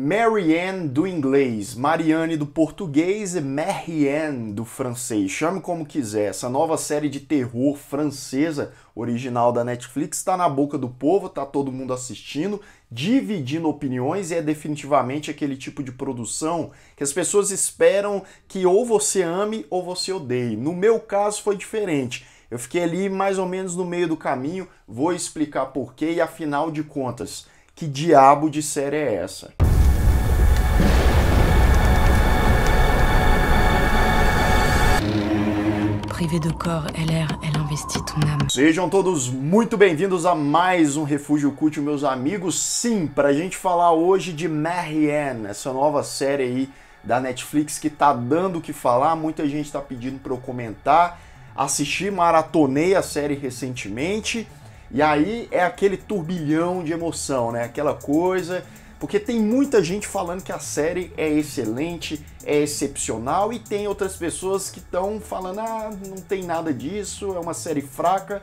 Marianne do inglês, Marianne do português e Marianne do francês. Chame como quiser. Essa nova série de terror francesa, original da Netflix, está na boca do povo, tá todo mundo assistindo, dividindo opiniões e é definitivamente aquele tipo de produção que as pessoas esperam que ou você ame ou você odeie. No meu caso foi diferente. Eu fiquei ali mais ou menos no meio do caminho, vou explicar porquê e afinal de contas, que diabo de série é essa? Privée de corps et l'air, elle investit ton âme. Sejam todos muito bem-vindos a mais um Refúgio Cult, meus amigos. Sim, pra gente falar hoje de Marianne, essa nova série aí da Netflix que tá dando o que falar. Muita gente tá pedindo pra eu comentar. Assisti, maratonei a série recentemente. E aí é aquele turbilhão de emoção, né? Aquela coisa... Porque tem muita gente falando que a série é excelente, é excepcional, e tem outras pessoas que estão falando, não tem nada disso, é uma série fraca.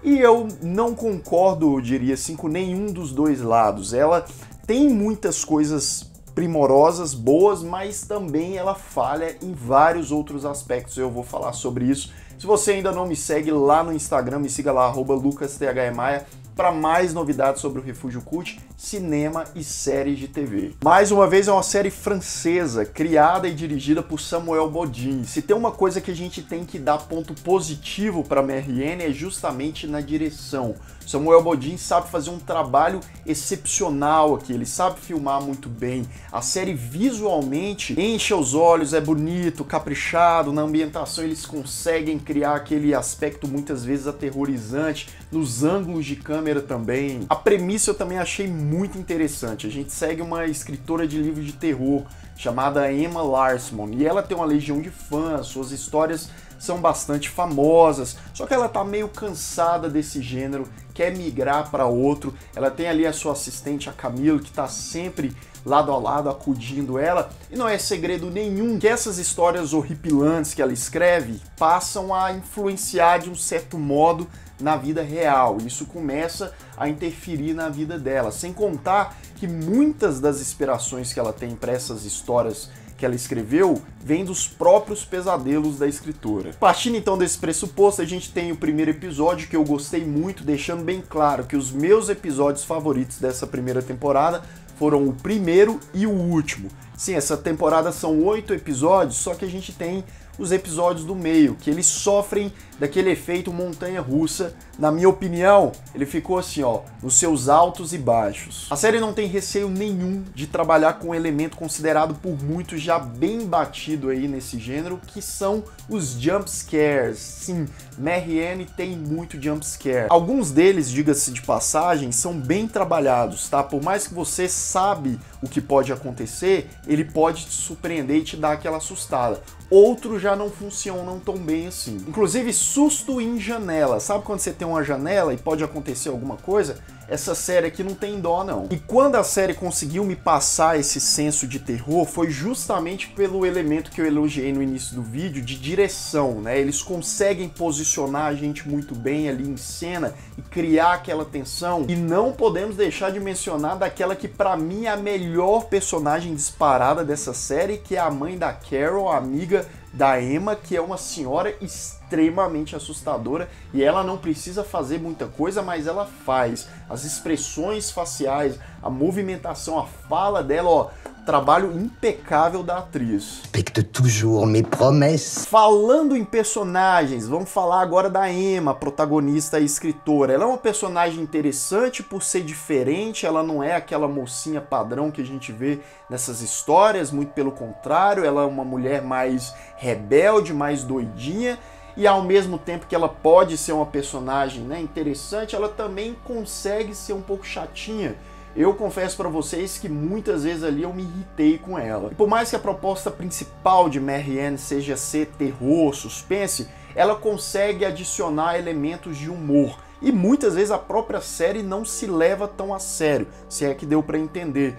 E eu não concordo, eu diria assim, com nenhum dos dois lados. Ela tem muitas coisas primorosas, boas, mas também ela falha em vários outros aspectos. Eu vou falar sobre isso. Se você ainda não me segue lá no Instagram, me siga lá, @lucasthmaia, para mais novidades sobre o Refúgio Cult, cinema e séries de TV. Mais uma vez é uma série francesa, criada e dirigida por Samuel Bodin. Se tem uma coisa que a gente tem que dar ponto positivo para Marianne é justamente na direção. Samuel Bodin sabe fazer um trabalho excepcional aqui, ele sabe filmar muito bem. A série visualmente enche os olhos, é bonito, caprichado, na ambientação eles conseguem criar aquele aspecto muitas vezes aterrorizante, nos ângulos de câmera também. A premissa eu também achei muito interessante. A gente segue uma escritora de livros de terror chamada Emma Larsson e ela tem uma legião de fãs, suas histórias são bastante famosas, só que ela tá meio cansada desse gênero, quer migrar para outro. Ela tem ali a sua assistente, a Camille, que tá sempre lado a lado acudindo ela, e não é segredo nenhum que essas histórias horripilantes que ela escreve passam a influenciar de um certo modo na vida real. Isso começa a interferir na vida dela, sem contar que muitas das inspirações que ela tem para essas histórias que ela escreveu vem dos próprios pesadelos da escritora. Partindo então desse pressuposto, a gente tem o primeiro episódio que eu gostei muito, deixando bem claro que os meus episódios favoritos dessa primeira temporada foram o primeiro e o último. Sim, essa temporada são 8 episódios, só que a gente tem os episódios do meio, que eles sofrem daquele efeito montanha-russa. Na minha opinião, ele ficou assim, ó, nos seus altos e baixos. A série não tem receio nenhum de trabalhar com um elemento considerado por muitos já bem batido aí nesse gênero, que são os jump scares. Sim, Marianne tem muito jump scare. Alguns deles, diga-se de passagem, são bem trabalhados, tá? Por mais que você sabe o que pode acontecer, ele pode te surpreender e te dar aquela assustada. Outros já não funcionam tão bem assim. Inclusive, susto em janela. Sabe quando você tem uma janela e pode acontecer alguma coisa? Essa série aqui não tem dó, não. E quando a série conseguiu me passar esse senso de terror, foi justamente pelo elemento que eu elogiei no início do vídeo, de direção, né? Eles conseguem posicionar a gente muito bem ali em cena e criar aquela tensão. E não podemos deixar de mencionar daquela que pra mim é a melhor personagem disparada dessa série, que é a mãe da Carol, a amiga da Emma, que é uma senhora extremamente assustadora, e ela não precisa fazer muita coisa, mas ela faz. As expressões faciais, a movimentação, a fala dela, ó, trabalho impecável da atriz. Respecte toujours mes promesses. Falando em personagens, vamos falar agora da Emma, protagonista e escritora. Ela é uma personagem interessante por ser diferente, ela não é aquela mocinha padrão que a gente vê nessas histórias, muito pelo contrário, ela é uma mulher mais rebelde, mais doidinha, e ao mesmo tempo que ela pode ser uma personagem, né, interessante, ela também consegue ser um pouco chatinha. Eu confesso pra vocês que muitas vezes ali eu me irritei com ela. E por mais que a proposta principal de Marianne seja ser terror, suspense, ela consegue adicionar elementos de humor. E muitas vezes a própria série não se leva tão a sério, se é que deu pra entender.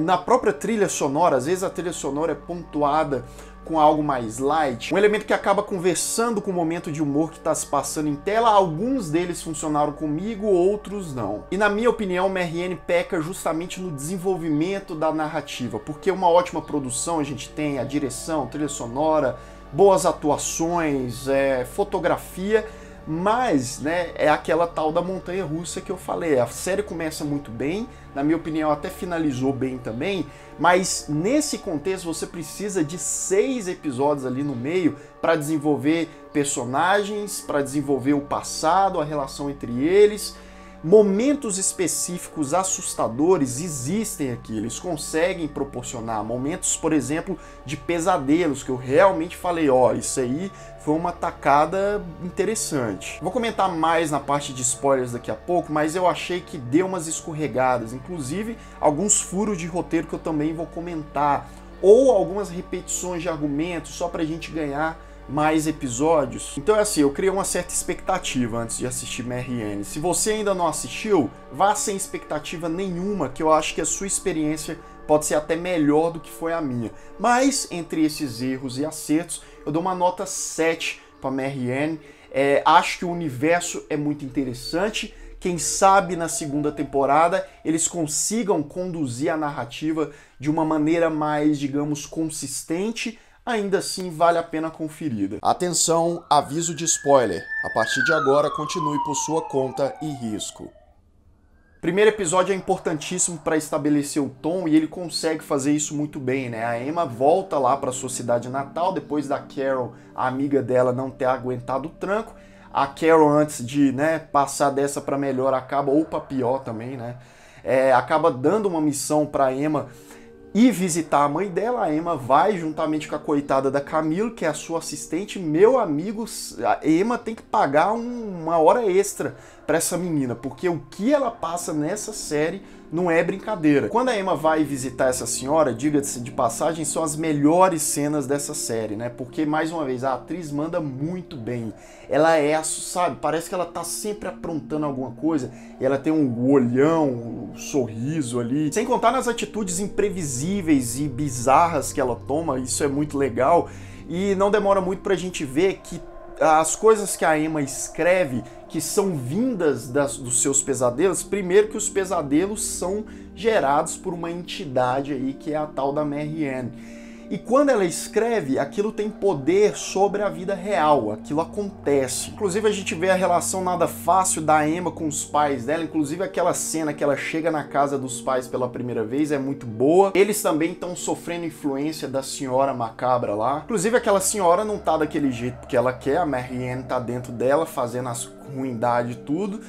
Na própria trilha sonora, às vezes a trilha sonora é pontuada com algo mais light, um elemento que acaba conversando com o momento de humor que está se passando em tela. Alguns deles funcionaram comigo, outros não. E na minha opinião, Marianne peca justamente no desenvolvimento da narrativa, porque uma ótima produção a gente tem, a direção, trilha sonora, boas atuações, fotografia, mas, né, é aquela tal da montanha-russa que eu falei. A série começa muito bem, na minha opinião até finalizou bem também, mas nesse contexto você precisa de 6 episódios ali no meio para desenvolver personagens, para desenvolver o passado, a relação entre eles. Momentos específicos assustadores existem aqui, eles conseguem proporcionar momentos, por exemplo, de pesadelos, que eu realmente falei, ó, isso aí foi uma tacada interessante. Vou comentar mais na parte de spoilers daqui a pouco, mas eu achei que deu umas escorregadas, inclusive alguns furos de roteiro que eu também vou comentar, ou algumas repetições de argumentos só pra gente ganhar mais episódios. Então é assim, eu criei uma certa expectativa antes de assistir Marianne. Se você ainda não assistiu, vá sem expectativa nenhuma, que eu acho que a sua experiência pode ser até melhor do que foi a minha. Mas, entre esses erros e acertos, eu dou uma nota 7 para Marianne. Acho que o universo é muito interessante. Quem sabe na segunda temporada eles consigam conduzir a narrativa de uma maneira mais, digamos, consistente. Ainda assim, vale a pena conferida. Atenção, aviso de spoiler. A partir de agora, continue por sua conta e risco. Primeiro episódio é importantíssimo para estabelecer o tom e ele consegue fazer isso muito bem, né? A Emma volta lá para sua cidade natal depois da Carol, a amiga dela, não ter aguentado o tranco. A Carol, antes de, né, passar dessa para melhor, acaba, ou para pior também, né? Acaba dando uma missão para Emma e visitar a mãe dela. A Emma vai juntamente com a coitada da Camille, que é a sua assistente. Meu amigo, a Emma tem que pagar uma hora extra para essa menina, porque o que ela passa nessa série não é brincadeira. Quando a Emma vai visitar essa senhora, diga-se de passagem, são as melhores cenas dessa série, né? Porque, mais uma vez, a atriz manda muito bem. Ela sabe, parece que ela tá sempre aprontando alguma coisa, e ela tem um olhão, um sorriso ali. Sem contar nas atitudes imprevisíveis e bizarras que ela toma, isso é muito legal. E não demora muito pra gente ver que as coisas que a Emma escreve, que são vindas dos seus pesadelos, primeiro que os pesadelos são gerados por uma entidade aí, que é a tal da Marianne. E quando ela escreve, aquilo tem poder sobre a vida real, aquilo acontece. Inclusive a gente vê a relação nada fácil da Emma com os pais dela, inclusive aquela cena que ela chega na casa dos pais pela primeira vez é muito boa. Eles também estão sofrendo influência da senhora macabra lá. Inclusive aquela senhora não tá daquele jeito que ela quer, a Marianne tá dentro dela fazendo as ruindades e tudo.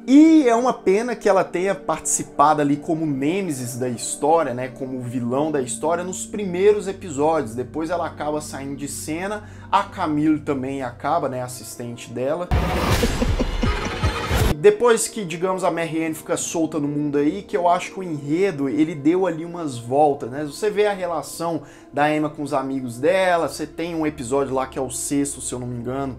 E é uma pena que ela tenha participado ali como nêmesis da história, né, como vilão da história nos primeiros episódios. Depois ela acaba saindo de cena, a Camille também acaba, né, assistente dela. Depois que, digamos, a Marianne fica solta no mundo aí, que eu acho que o enredo, ele deu ali umas voltas, né? Você vê a relação da Emma com os amigos dela, você tem um episódio lá que é o 6º, se eu não me engano,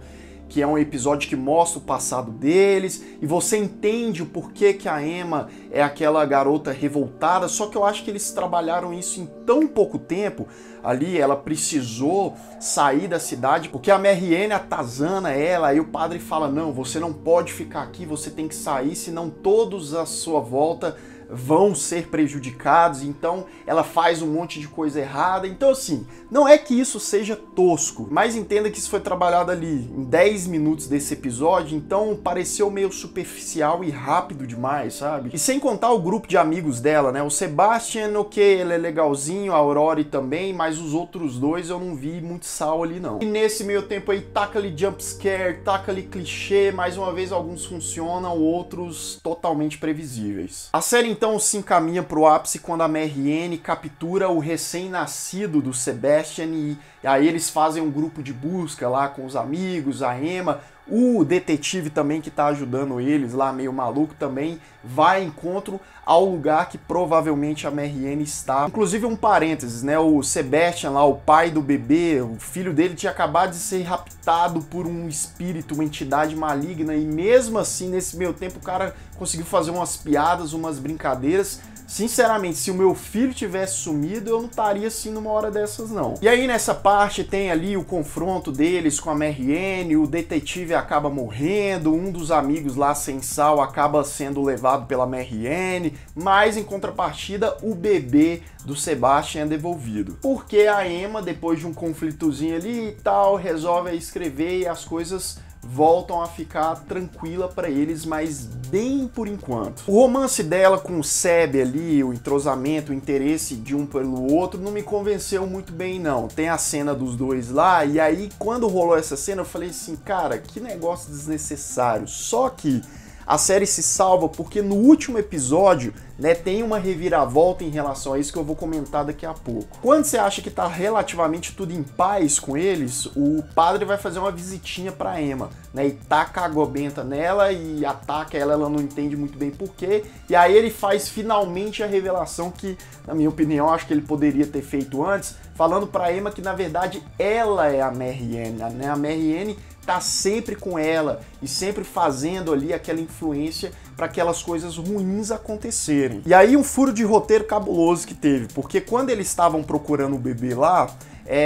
que é um episódio que mostra o passado deles, e você entende o porquê que a Emma é aquela garota revoltada, só que eu acho que eles trabalharam isso em tão pouco tempo. Ali ela precisou sair da cidade, porque a Marianne atazana ela, aí o padre fala, não, você não pode ficar aqui, você tem que sair, senão todos à sua volta vão ser prejudicados. Então ela faz um monte de coisa errada. Então assim, não é que isso seja tosco, mas entenda que isso foi trabalhado ali em 10 minutos desse episódio, então pareceu meio superficial e rápido demais, sabe? E sem contar o grupo de amigos dela, né? O Sebastian, ok, ele é legalzinho, a Aurora também, mas os outros dois eu não vi muito sal ali não. E nesse meio tempo aí, taca ali jumpscare, taca ali clichê, mais uma vez alguns funcionam, outros totalmente previsíveis. A série então se encaminha para o ápice quando a Marianne captura o recém-nascido do Sebastian e aí eles fazem um grupo de busca lá com os amigos, a Emma, o detetive também que está ajudando eles lá, meio maluco, também vai em encontro ao lugar que provavelmente a Marianne está. Inclusive um parênteses, né, o Sebastian lá, o pai do bebê, o filho dele tinha acabado de ser raptado por um espírito, uma entidade maligna, e mesmo assim, nesse meio tempo, o cara conseguiu fazer umas piadas, umas brincadeiras, Sinceramente, se o meu filho tivesse sumido, eu não estaria assim numa hora dessas, não. E aí, nessa parte, tem ali o confronto deles com a Marianne, o detetive acaba morrendo, um dos amigos lá sem sal acaba sendo levado pela Marianne, mas em contrapartida, o bebê do Sebastian é devolvido. Porque a Emma, depois de um conflitozinho ali e tal, resolve escrever e as coisas voltam a ficar tranquila para eles, mas bem por enquanto. O romance dela com o Seb ali, o entrosamento, o interesse de um pelo outro, não me convenceu muito bem, não. Tem a cena dos dois lá, e aí quando rolou essa cena eu falei assim, cara, que negócio desnecessário. Só que a série se salva porque no último episódio, né, tem uma reviravolta em relação a isso que eu vou comentar daqui a pouco. Quando você acha que tá relativamente tudo em paz com eles, o padre vai fazer uma visitinha pra Emma, né, e taca a água benta nela e ataca ela, ela não entende muito bem porquê, e aí ele faz finalmente a revelação que, na minha opinião, acho que ele poderia ter feito antes, falando pra Emma que, na verdade, ela é a Marianne, né, a Marianne tá sempre com ela e sempre fazendo ali aquela influência para aquelas coisas ruins acontecerem. E aí um furo de roteiro cabuloso que teve, porque quando eles estavam procurando o bebê lá,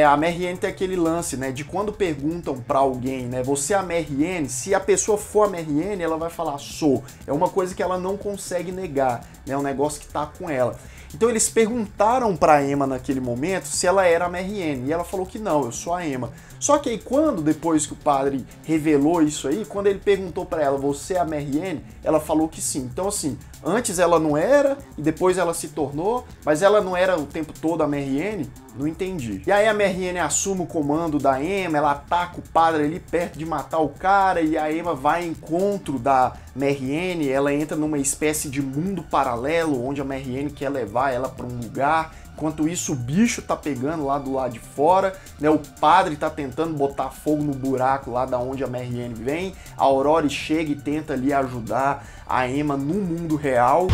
a Marianne tem aquele lance, né, de quando perguntam para alguém, né, você é a Marianne, se a pessoa for a Marianne, ela vai falar, sou. É uma coisa que ela não consegue negar, né, é um negócio que tá com ela. Então eles perguntaram pra Emma naquele momento se ela era a Marianne, e ela falou que não, eu sou a Emma. Só que aí quando, depois que o padre revelou isso aí, quando ele perguntou pra ela, você é a Marianne? Ela falou que sim. Então assim, antes ela não era, e depois ela se tornou, mas ela não era o tempo todo a Marianne? Não entendi. E aí a Marianne assume o comando da Emma, ela ataca o padre ali perto de matar o cara, e a Emma vai ao encontro da Marianne, ela entra numa espécie de mundo paralelo, onde a Marianne quer levar ela para um lugar. Enquanto isso, o bicho tá pegando lá do lado de fora, né? O padre tá tentando botar fogo no buraco lá da onde a Marianne vem. A Aurora chega e tenta ali ajudar a Emma no mundo real.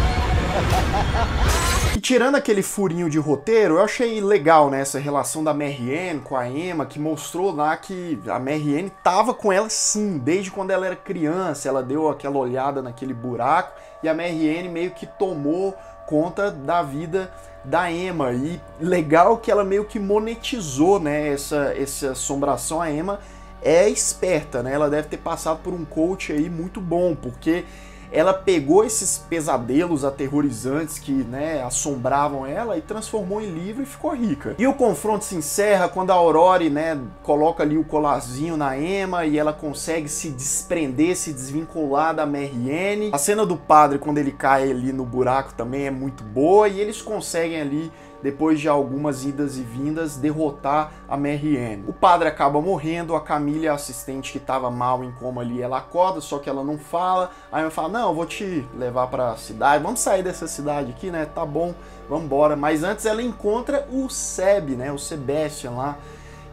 E tirando aquele furinho de roteiro, eu achei legal, né, essa relação da Marianne com a Emma, que mostrou lá que a Marianne tava com ela sim, desde quando ela era criança. Ela deu aquela olhada naquele buraco e a Marianne meio que tomou conta da vida da Emma, e legal que ela meio que monetizou, né, essa assombração. A Emma é esperta, né, ela deve ter passado por um coach aí muito bom, porque ela pegou esses pesadelos aterrorizantes que, né, assombravam ela e transformou em livro e ficou rica. E o confronto se encerra quando a Aurora, né, coloca ali o colarzinho na Emma e ela consegue se desprender, se desvincular da Marianne. A cena do padre quando ele cai ali no buraco também é muito boa e eles conseguem ali, depois de algumas idas e vindas, derrotar a Marianne. O padre acaba morrendo, a Camille, a assistente que estava mal em coma ali, ela acorda, só que ela não fala. Aí ela fala, não, eu vou te levar para a cidade, vamos sair dessa cidade aqui, né, tá bom, vamos embora. Mas antes ela encontra o Seb, né, o Sebastian lá,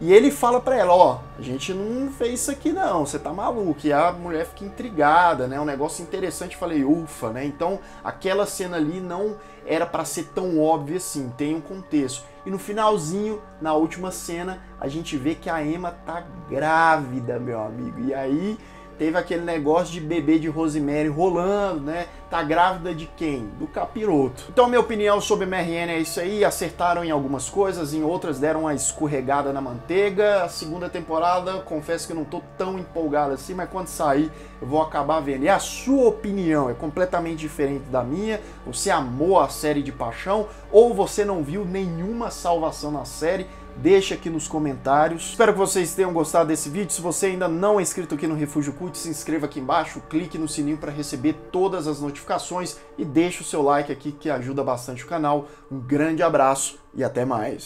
e ele fala pra ela, ó, a gente não fez isso aqui não, você tá maluco. E a mulher fica intrigada, né, um negócio interessante. Falei, ufa, né, então aquela cena ali não era pra ser tão óbvia assim, tem um contexto. E no finalzinho, na última cena, a gente vê que a Emma tá grávida, meu amigo. E aí teve aquele negócio de bebê de Rosemary rolando, né? Tá grávida de quem? Do capiroto. Então, minha opinião sobre Marianne é isso aí. Acertaram em algumas coisas, em outras deram uma escorregada na manteiga. A segunda temporada, confesso que eu não tô tão empolgado assim, mas quando sair eu vou acabar vendo. E a sua opinião é completamente diferente da minha? Você amou a série de paixão ou você não viu nenhuma salvação na série? Deixa aqui nos comentários. Espero que vocês tenham gostado desse vídeo. Se você ainda não é inscrito aqui no Refúgio Cult, se inscreva aqui embaixo, clique no sininho para receber todas as notificações e deixe o seu like aqui que ajuda bastante o canal. Um grande abraço e até mais.